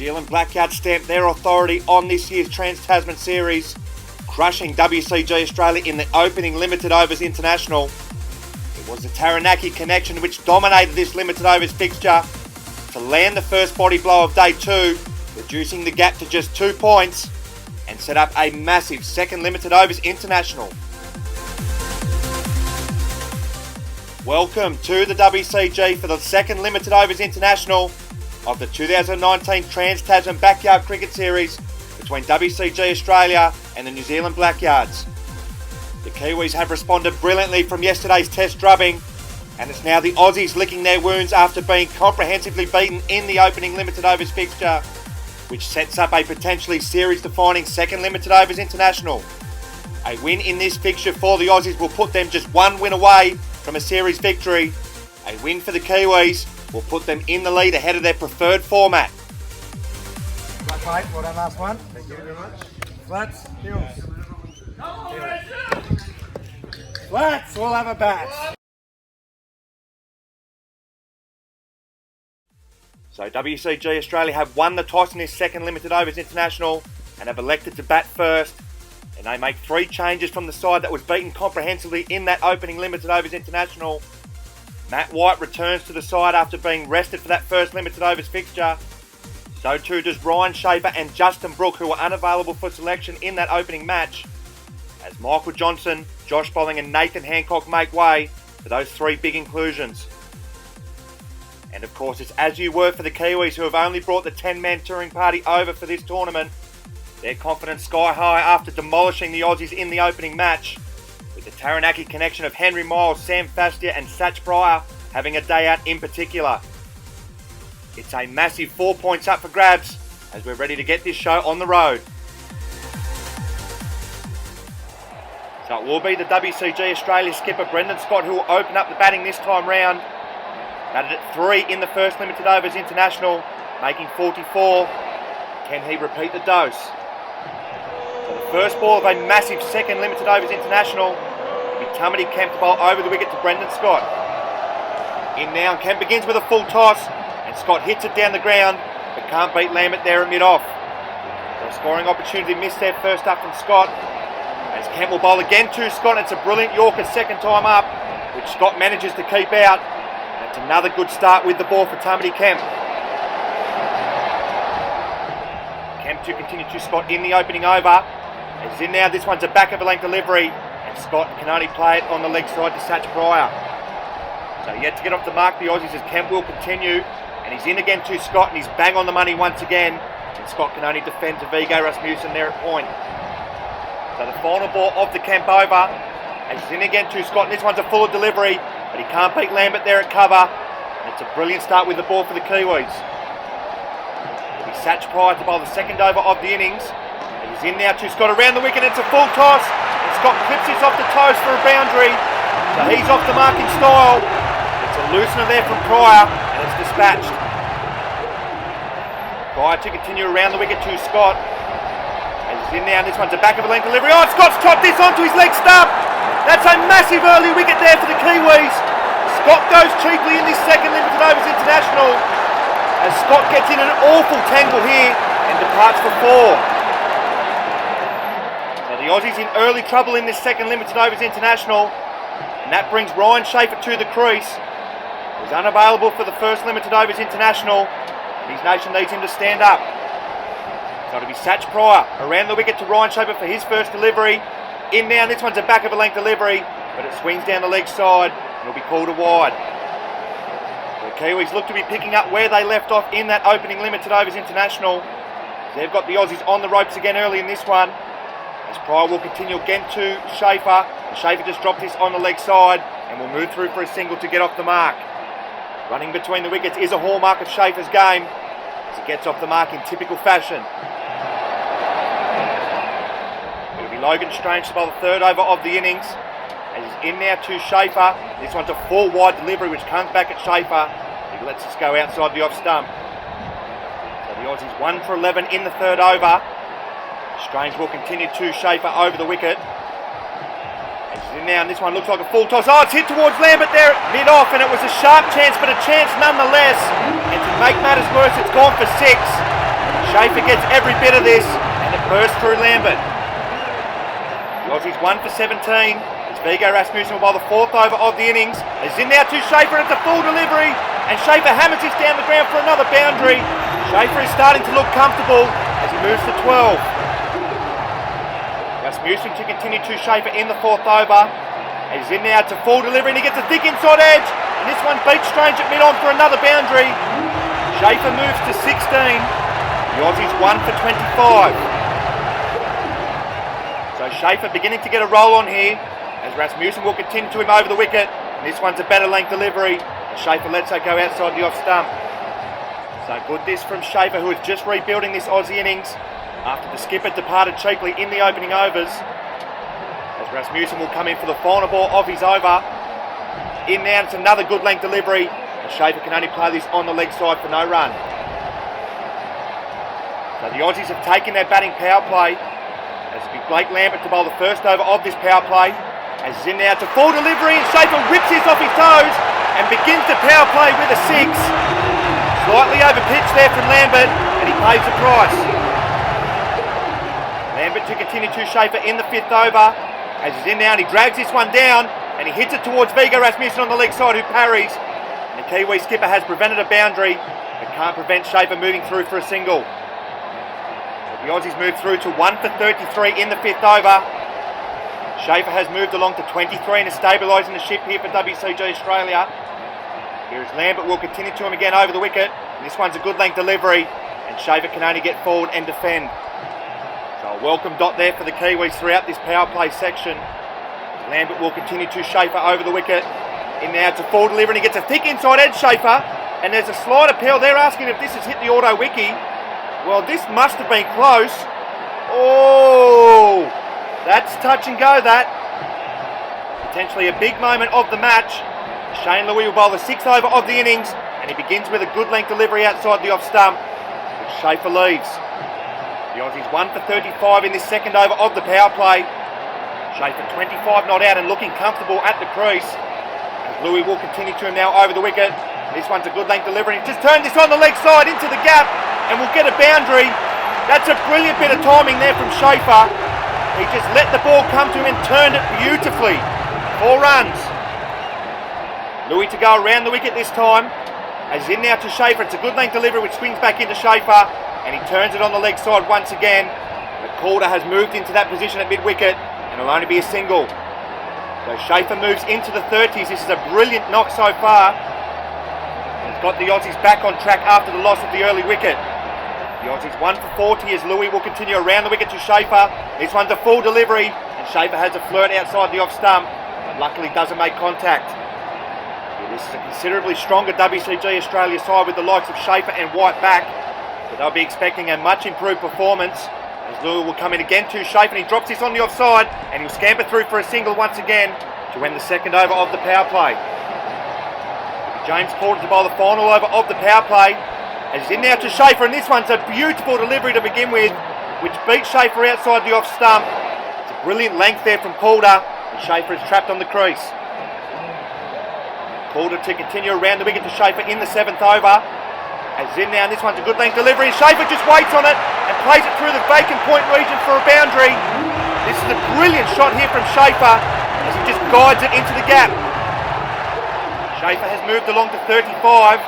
Zealand Blackyards stamped their authority on this year's TRANS-TASMAN series, crushing WCG Australia in the opening limited overs international. It was the Taranaki connection which dominated this limited overs fixture to land the first body blow of day 2, reducing the gap to just 2 points and set up a massive second limited overs international. Welcome to the WCG for the second limited overs international of the 2019 TRANS-TASMAN Backyard Cricket Series between WCG Australia and the New Zealand Blackyards. The Kiwis have responded brilliantly from yesterday's test drubbing, and it's now the Aussies licking their wounds after being comprehensively beaten in the opening limited overs fixture, which sets up a potentially series-defining second limited overs international. A win in this fixture for the Aussies will put them just one win away from a series victory. A win for the Kiwis will put them in the lead ahead of their preferred format. Black light, well done last one. Thank you very much. Flats, hills. Flats, we'll have a bat. So WCG Australia have won the toss in this second limited overs international and have elected to bat first. And they make 3 changes from the side that was beaten comprehensively in that opening limited overs international. Matt White returns to the side after being rested for that first limited overs fixture. So too does Ryan Schaefer and Justin Brooke, who were unavailable for selection in that opening match, as Michael Johnson, Josh Bolling and Nathan Hancock make way for those 3 big inclusions. And of course it's as you were for the Kiwis, who have only brought the 10-man touring party over for this tournament. Their confidence sky high after demolishing the Aussies in the opening match, with the Taranaki connection of Henry Miles, Sam Fastia and Satch Pryor having a day out in particular. It's a massive 4 points up for grabs as we're ready to get this show on the road. So it will be the WCG Australia skipper Brendan Scott who will open up the batting this time round. Batted at 3 in the first limited overs international, making 44. Can he repeat the dose? So the first ball of a massive second limited overs international will be Tamati Kemp to bowl over the wicket to Brendan Scott. In now, and Kemp begins with a full toss, and Scott hits it down the ground, but can't beat Lambert there at mid-off. So a scoring opportunity missed there first up from Scott, as Kemp will bowl again to Scott. It's a brilliant Yorker second time up, which Scott manages to keep out. That's another good start with the ball for Tamati Kemp. Kemp to continue to Scott in the opening over. As in now, this one's a back of a length delivery, and Scott can only play it on the leg side to Satch Pryor. So yet to get off the mark, the Aussies, as Kemp will continue, and he's in again to Scott, and he's bang on the money once again, and Scott can only defend to Viggo Rasmussen there at point. So the final ball of the Kemp over, as he's in again to Scott, and this one's a fuller delivery, but he can't beat Lambert there at cover, and it's a brilliant start with the ball for the Kiwis. Satch Pryor to bowl the second over of the innings. And he's in now to Scott around the wicket. It's a full toss, and Scott clips this off the toes for a boundary. So he's off the mark in style. It's a loosener there from Pryor, and it's dispatched. Pryor to continue around the wicket to Scott. And he's in now, and this one's a back of a length delivery. Oh, Scott's chopped this onto his leg stump. That's a massive early wicket there for the Kiwis. Scott goes cheaply in this second limited overs international, as Scott gets in an awful tangle here and departs for 4. So the Aussies in early trouble in this second limited overs international, and that brings Ryan Schaefer to the crease. He's unavailable for the first limited overs international, and his nation needs him to stand up. So it'll be Satch Pryor around the wicket to Ryan Schaefer for his first delivery. In now, this one's a back of a length delivery, but it swings down the leg side and will be called a wide. The Kiwis look to be picking up where they left off in that opening limited overs international. They've got the Aussies on the ropes again early in this one, as Pryor will continue again to Schaefer. Schaefer just dropped this on the leg side and will move through for a single to get off the mark. Running between the wickets is a hallmark of Schaefer's game, as he gets off the mark in typical fashion. It'll be Logan Strange to bowl the third over of the innings, as he's in now to Schaefer. This one's a 4 wide delivery which comes back at Schaefer. He lets us go outside the off stump. So the Aussies 1 for 11 in the third over. Strange will continue to Schaefer over the wicket. And she's in now, and this one looks like a full toss. Oh, it's hit towards Lambert there at mid-off, and it was a sharp chance, but a chance nonetheless. And to make matters worse, it's gone for 6. Schaefer gets every bit of this, and it bursts through Lambert. The Aussies 1 for 17. It's Viggo Rasmussen by the 4th over of the innings. It's in now to Schaefer, it's a full delivery, and Schaefer hammers this down the ground for another boundary. Schaefer is starting to look comfortable as he moves to 12. Rasmussen to continue to Schaefer in the 4th over. And he's in now to full delivery, and he gets a thick inside edge, and this one beats Strange at mid-on for another boundary. Schaefer moves to 16. The Aussies 1 for 25. So Schaefer beginning to get a roll on here, as Rasmussen will continue to him over the wicket. And this one's a better length delivery, and Schaefer lets it go outside the off stump. So good this from Schaefer, who is just rebuilding this Aussie innings after the skipper departed cheaply in the opening overs. As Rasmussen will come in for the final ball of his over. In now, it's another good length delivery, and Schaefer can only play this on the leg side for no run. So the Aussies have taken their batting power play, as it'll be Blake Lambert to bowl the first over of this power play. As he's in now to full delivery, and Schaefer whips this off his toes and begins the power play with a 6. Slightly over pitch there from Lambert, and he pays the price. Lambert to continue to Schaefer in the 5th over. As he's in now, and he drags this one down, and he hits it towards Viggo Rasmussen on the leg side, who parries. And the Kiwi skipper has prevented a boundary, but can't prevent Schaefer moving through for a single. So the Aussies move through to 1 for 33 in the 5th over. Schaefer has moved along to 23 and is stabilising the ship here for WCG Australia. Here is Lambert, will continue to him again over the wicket. And this one's a good length delivery, and Schaefer can only get forward and defend. So a welcome dot there for the Kiwis throughout this power play section. Lambert will continue to Schaefer over the wicket. In now to full delivery, and he gets a thick inside edge Schaefer. And there's a slight appeal. They're asking if this has hit the auto wiki. Well, this must have been close. Oh, that's touch and go, that. Potentially a big moment of the match. Shane Louis will bowl the 6th over of the innings, and he begins with a good length delivery outside the off stump, which Schaefer leaves. The Aussies 1 for 35 in this 2nd over of the power play. Schaefer 25 not out and looking comfortable at the crease. As Louis will continue to him now over the wicket. This one's a good length delivery. Just turn this on the leg side into the gap, and we'll get a boundary. That's a brilliant bit of timing there from Schaefer. He just let the ball come to him and turned it beautifully. 4 runs. Louis to go around the wicket this time. As in now to Schaefer, it's a good length delivery which swings back into Schaefer, and he turns it on the leg side once again. But Calder has moved into that position at mid-wicket, and it'll only be a single. So Schaefer moves into the 30s. This is a brilliant knock so far. He's got the Aussies back on track after the loss of the early wicket. The Aussies 1 for 40 as Louis will continue around the wicket to Schaefer. This one's a full delivery, and Schaefer has a flirt outside the off stump, but luckily doesn't make contact. This is a considerably stronger WCG Australia side with the likes of Schaefer and White back, but they'll be expecting a much improved performance as Louis will come in again to Schaefer, and he drops this on the offside, and he'll scamper through for a single once again to end the 2nd over of the power play. James Calder to bowl the final over of the power play. As he's in now to Schaefer, and this one's a beautiful delivery to begin with, which beats Schaefer outside the off stump. It's a brilliant length there from Calder, and Schaefer is trapped on the crease. Calder to continue around the wicket to Schaefer in the 7th over. As in now, and this one's a good length delivery, and Schaefer just waits on it and plays it through the vacant point region for a boundary. This is a brilliant shot here from Schaefer as he just guides it into the gap. Schaefer has moved along to 35.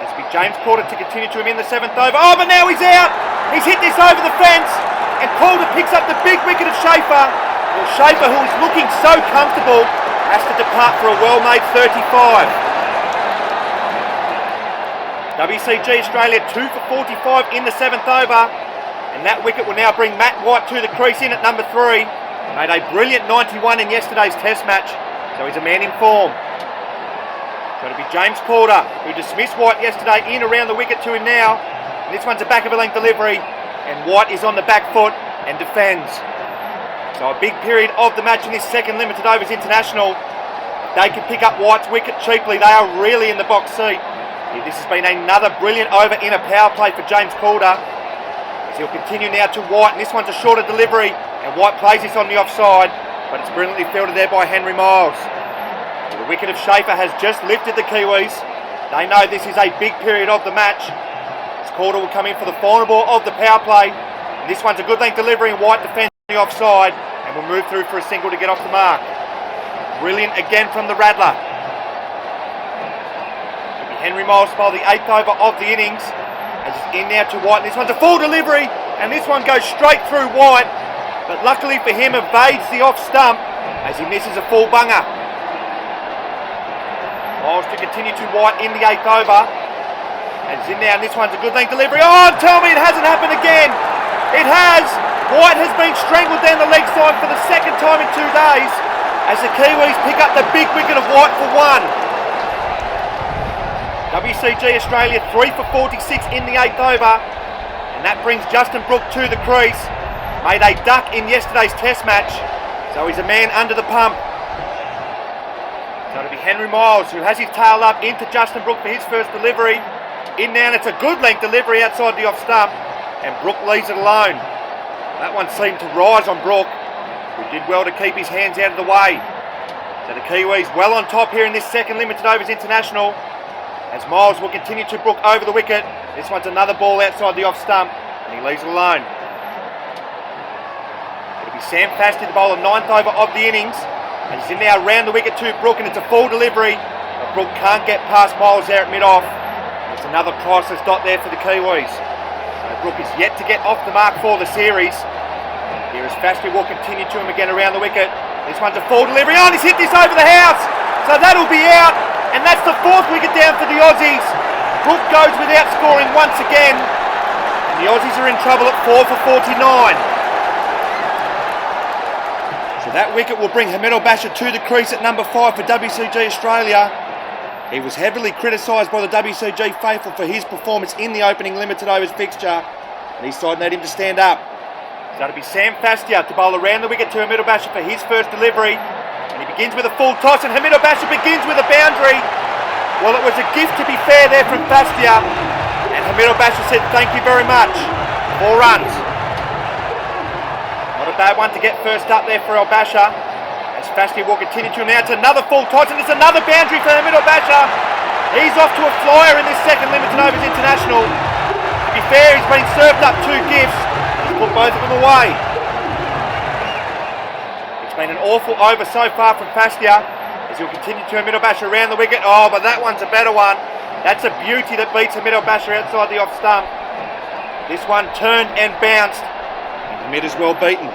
It's be James Calder to continue to him in the 7th over. Oh, but now he's out! He's hit this over the fence, and Calder picks up the big wicket of Schaefer. Well, Schaefer, who is looking so comfortable, has to depart for a well-made 35. WCG Australia 2 for 45 in the 7th over, and that wicket will now bring Matt White to the crease in at number 3. Made a brilliant 91 in yesterday's Test match, so he's a man in form. So it'll be James Calder, who dismissed White yesterday, in around the wicket to him now. And this one's a back of a length delivery, and White is on the back foot and defends. So a big period of the match in this 2nd limited overs international. If they can pick up White's wicket cheaply, they are really in the box seat. This has been another brilliant over in a power play for James Calder, as he'll continue now to White, and this one's a shorter delivery, and White plays this on the offside, but it's brilliantly fielded there by Henry Miles. The wicket of Schaefer has just lifted the Kiwis. They know this is a big period of the match. It's quarter will come in for the final ball of the power play. And this one's a good length delivery and White defends the offside and will move through for a single to get off the mark. Brilliant again from the Rattler. It'll be Henry Miles to bowl the 8th over of the innings. As it's in now to White. And this one's a full delivery and this one goes straight through White. But luckily for him evades the off stump as he misses a full bunger. Miles to continue to White in the 8th over. And it's in now and this one's a good length delivery. Oh, tell me it hasn't happened again. It has. White has been strangled down the leg side for the second time in 2 days as the Kiwis pick up the big wicket of White for 1. WCG Australia 3 for 46 in the 8th over. And that brings Justin Brooke to the crease. Made a duck in yesterday's test match, so he's a man under the pump. So it'll be Henry Miles who has his tail up into Justin Brooke for his first delivery. In now and it's a good length delivery outside the off stump and Brooke leaves it alone. That one seemed to rise on Brooke, who did well to keep his hands out of the way. So the Kiwis well on top here in this second limited overs international as Miles will continue to Brooke over the wicket. This one's another ball outside the off stump and he leaves it alone. It'll be Sam Fasty to bowl the 9th over of the innings and he's in now round the wicket to Brooke and it's a full delivery but Brooke can't get past Miles there at mid-off. It's another priceless dot there for the Kiwis. Brooke is yet to get off the mark for the series. Here is Fasty will continue to him again around the wicket. This one's a full delivery. Oh, and he's hit this over the house. So that'll be out. And that's the 4th wicket down for the Aussies. Brooke goes without scoring once again. And the Aussies are in trouble at 4 for 49. So that wicket will bring Hamid al-Bashir to the crease at number 5 for WCG Australia. He was heavily criticised by the WCG faithful for his performance in the opening limited overs fixture, and his side need him to stand up. So it'll be Sam Fastia to bowl around the wicket to Hamid al-Bashir for his first delivery, and he begins with a full toss, and Hamid al-Bashir begins with a boundary. Well, it was a gift to be fair there from Fastia, and Hamid al-Bashir said thank you very much. 4 runs. Not a bad one to get first up there for al-Bashir. Fasty will continue to announce another full toss and it's another boundary for Hamid al-Bashir. He's off to a flyer in this second limited overs international. To be fair, he's been served up 2 gifts. He's put both of them away. It's been an awful over so far from Fastia as he'll continue to Hamid al-Bashir around the wicket. Oh, but that one's a better one. That's a beauty that beats Hamid al-Bashir outside the off stump. This one turned and bounced and Hamid is well beaten.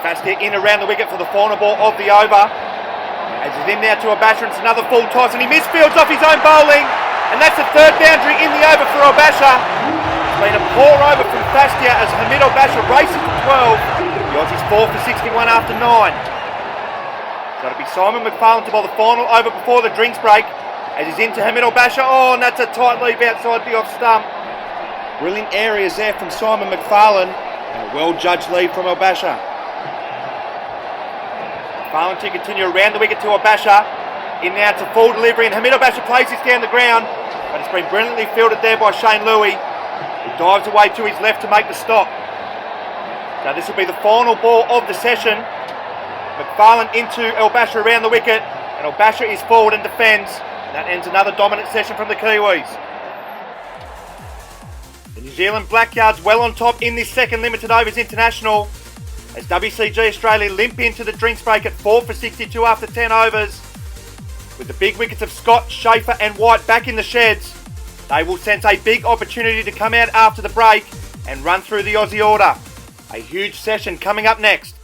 Fastia in around the wicket for the final ball of the over. As he's in now to al-Bashir, it's another full toss and he misfields off his own bowling. And that's the 3rd boundary in the over for al-Bashir. It's been a poor over from Fastia as Hamid al-Bashir races for 12. The Aussies 4 for 61 after 9. So it'll be Simon McFarlane to bowl the final over before the drinks break. As he's into Hamid al-Bashir. Oh, and that's a tight leap outside the off stump. Brilliant areas there from Simon McFarlane. And a well-judged lead from al-Bashir. McFarlane to continue around the wicket to al-Bashir. In now to full delivery and Hamid al-Bashir plays this down the ground. But it's been brilliantly fielded there by Shane Louis. He dives away to his left to make the stop. So this will be the final ball of the session. McFarlane into al-Bashir around the wicket. And al-Bashir is forward and defends. And that ends another dominant session from the Kiwis. The New Zealand Blackyards well on top in this second limited overs international. As WCG Australia limp into the drinks break at 4 for 62 after 10 overs. With the big wickets of Scott, Schaefer and White back in the sheds, they will sense a big opportunity to come out after the break and run through the Aussie order. A huge session coming up next.